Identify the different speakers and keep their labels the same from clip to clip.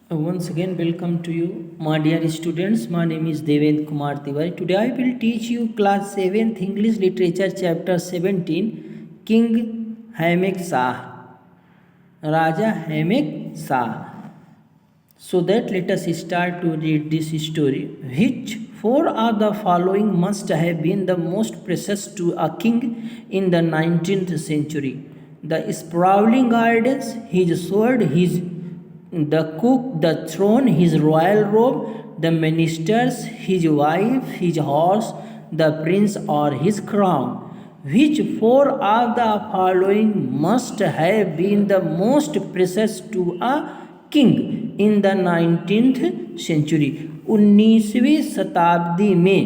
Speaker 1: Once again, welcome to you, my dear students. My name is Devendra Kumar Tiwari. Today, I will teach you class 7th English Literature, chapter 17, King Hamek Shah, Raja Hamek Shah. So that let us start to read this story. Which four of the following must have been the most precious to a king in the 19th century? The sprawling gardens, his sword, the cook, the throne, his royal robe, the ministers, his wife, his horse, the prince, or his crown. Which four of the following must have been the most precious to a king in the 19th century? 19वीं शताब्दी में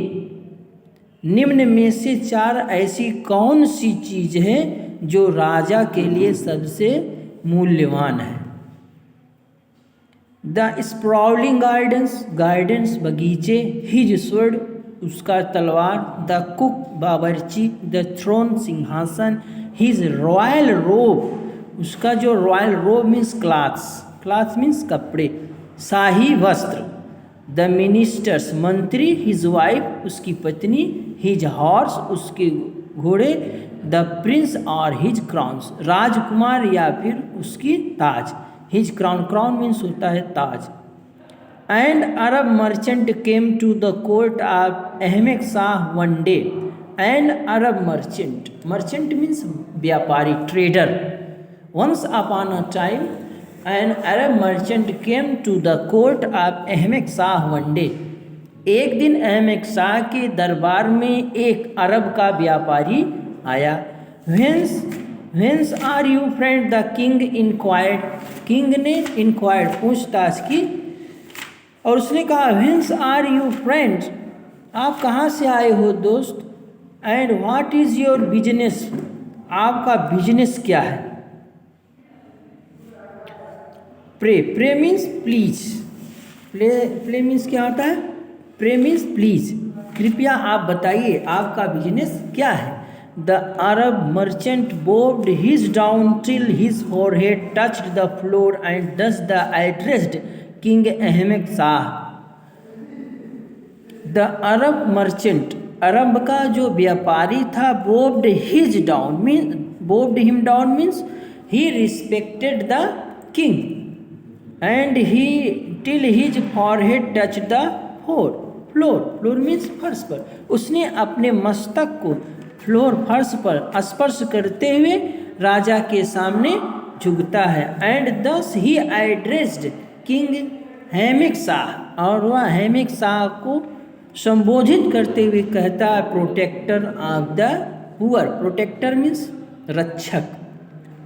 Speaker 1: निम्न में से चार ऐसी कौन सी चीज है जो राजा के लिए सबसे मूल्यवान है? द स्प्राउलिंग गार्डन्स, गार्डन्स बगीचे, हिज स्वर्ड उसका तलवार, द कुक बावर्ची, द थ्रोन सिंहासन, हिज रॉयल रोब उसका जो रॉयल रोब मीन्स क्लॉथ्स, क्लॉथ मीन्स कपड़े, शाही वस्त्र, द मिनिस्टर्स मंत्री, हिज वाइफ उसकी पत्नी, हिज हॉर्स उसके घोड़े, द प्रिंस और हिज क्राउन्स राजकुमार या फिर उसकी ताज, हिज क्राउन, क्राउन मीन्स होता है ताज. And Arab merchant came to the court of Ahmad Shah one day. And Arab merchant, merchant means व्यापारी, trader. Once upon a time an Arab merchant came to the court of Ahmad Shah one day. एक दिन अहमद शाह के दरबार में एक अरब का व्यापारी आया. Whence are you friend, the king inquired. King ने इंक्वायर्ड पूछताछ की और उसने कहा व्हेंस आर यू फ्रेंड, आप कहाँ से आए हो दोस्त. And what is your business, आपका बिजनेस क्या है. Pray, pray means please, play means क्या होता है, प्रे मीन्स प्लीज, कृपया आप बताइए आपका बिजनेस क्या है. The Arab merchant bowed his down till his forehead touched the floor and thus the addressed king Ahmad Shah. The Arab merchant, अरब का जो व्यापारी था, bowed his down mean, bowed him down means he respected the king and he till his forehead touched the floor. Floor means फर्श पर, उसने अपने मस्तक को फ्लोर फर्श पर स्पर्श करते हुए राजा के सामने झुकता है. एंड दस ही एड्रेस्ड किंग हैमिक शाह, और वह हैमिक शाह को संबोधित करते हुए कहता है protector of the poor. Protector means रक्षक,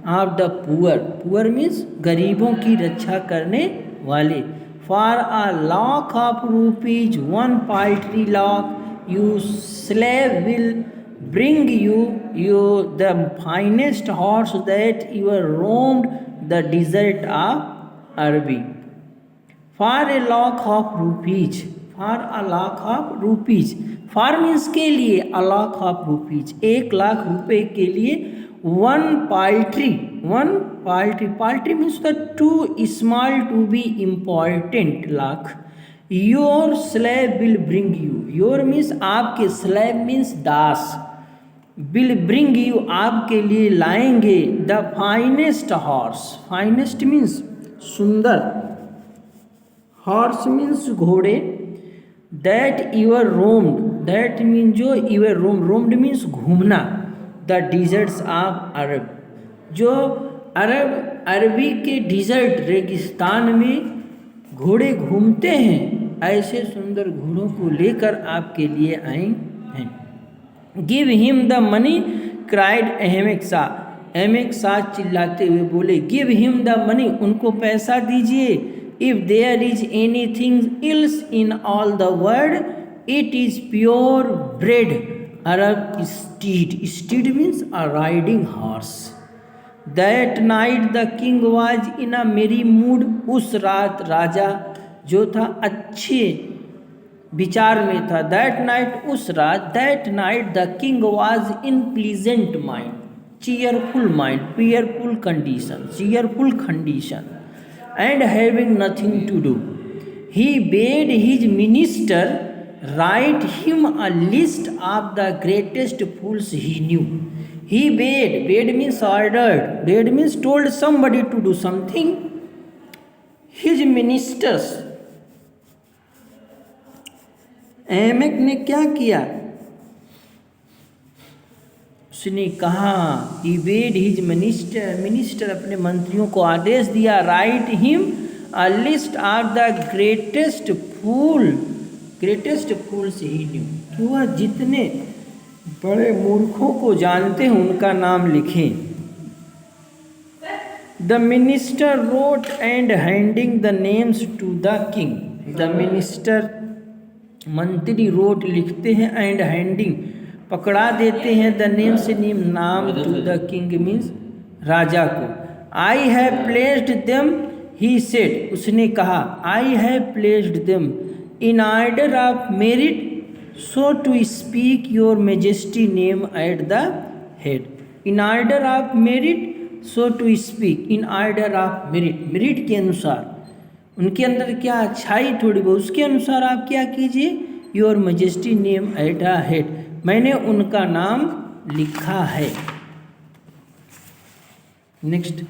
Speaker 1: of the poor, poor means गरीबों की रक्षा करने वाले. For a lakh of rupees, one paltry lakh, you slave will bring you the finest horse that your roamed the desert of Araby. For a lakh of rupees, for a lakh of rupees, for means के लिए, अ lakh of rupees 1,00,000 रुपए के लिए. One paltry, one paltry, paltry means the too small to be important lakh. Your slave will bring you, your means आपके, slave means दास, will bring you आपके लिए लाएंगे, the finest horse, finest means सुंदर, horse means घोड़े, that your roamed, that mean जो your roamed means घूमना, the deserts of Arab, जो अरबी के डिजर्ट रेगिस्तान में घोड़े घूमते हैं, ऐसे सुंदर घोड़ों को लेकर आपके लिए आए हैं. Give him the money, cried Ahmad Shah, Ahmad Shah चिल्लाते हुए बोले गिव हिम द मनी, उनको पैसा दीजिए. If there is anything else in all the world it is pure bread. Arab steed, steed means a riding horse. That night the king was in a merry mood, उस रात राजा जो था अच्छे विचार में था. दैट नाइट, उस रात, that night the king was in pleasant mind, cheerful mind, cheerful condition. and having nothing to do. He bade his minister write him a list of the greatest fools he knew. He bade means ordered, bade means told somebody to do something. His ministers, अहमक ने क्या किया? उसने कहा, he bade his minister अपने मंत्रियों को आदेश दिया, write him a list of the greatest fools he knew, कि वह जितने बड़े मूर्खों को जानते हैं उनका नाम लिखें. The minister wrote and handing the names to the king. The minister मंत्री wrote लिखते हैं and handing पकड़ा देते हैं the name से नाम to the king means राजा को. I have placed them, he said, उसने कहा, I have placed them in order of merit, so to speak your majesty name at the head. In order of merit, so to speak, in order of merit, merit के अनुसार, उनके अंदर क्या अच्छाई थोड़ी बहुत, उसके अनुसार आप क्या कीजिए, your majesty name at a head, मैंने उनका नाम लिखा है. Next,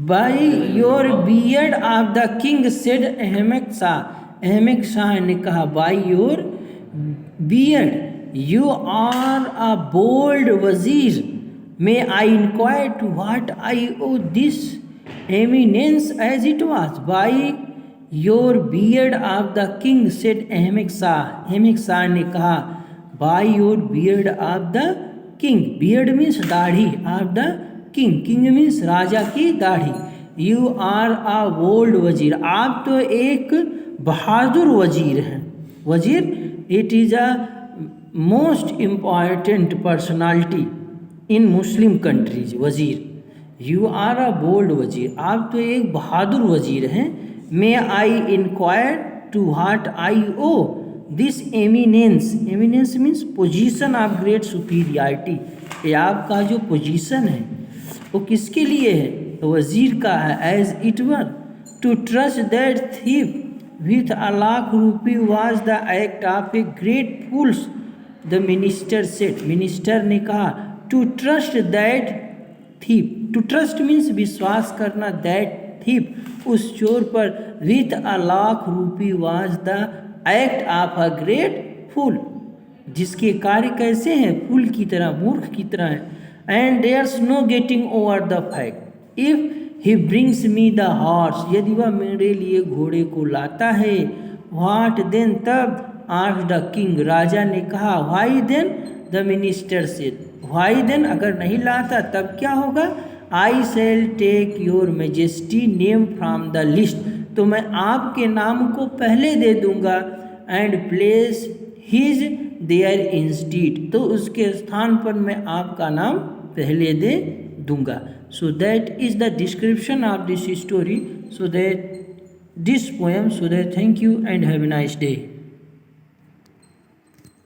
Speaker 1: by your beard of the king said Ahmad Shah. Ahmad Shah ने कहा, by your beard you are a bold वजीर, may I inquire to what I owe this eminence as it was? By your beard of the king, said Ahmed Shah. Ahmed Shah ने कहा, by your beard of the king. Beard means दाढ़ी, of the king. King means राजा की दाढ़ी. You are a bold वजीर, आप तो एक बहादुर वजीर हैं. वजीर, it is a most important personality in Muslim countries. Vizier, you are a bold vizier, आप तो एक बहादुर वज़ीर हैं. May I inquire to what I owe this eminence. Eminence means position of great superiority. ये आपका जो पोजीशन है वो किसके लिए है? तो वज़ीर का है. As it were to trust that thief with a lakh rupee was the act of a great fools, the minister said. Minister ने कहा, to trust that thief. To trust means विश्वास करना, दैट थीप उस चोर पर, with a lakh rupee was the act of a great fool, जिसके कार्य कैसे हैं? फूल की तरह, मूर्ख की तरह है. And there's no getting over the fact if he brings me the horse, यदि वह मेरे लिए घोड़े को लाता है. व्हाट देन, तब आस्क्ड द किंग, राजा ने कहा. Why then, the minister said. Why then, अगर नहीं लाता तब क्या होगा? I shall take your majesty name from the list, तो मैं आपके नाम को पहले दे दूंगा. And place his there instead, तो उसके स्थान पर मैं आपका नाम पहले दे दूंगा. So that is the description of this story, so that this poem, so that thank you and have a nice day.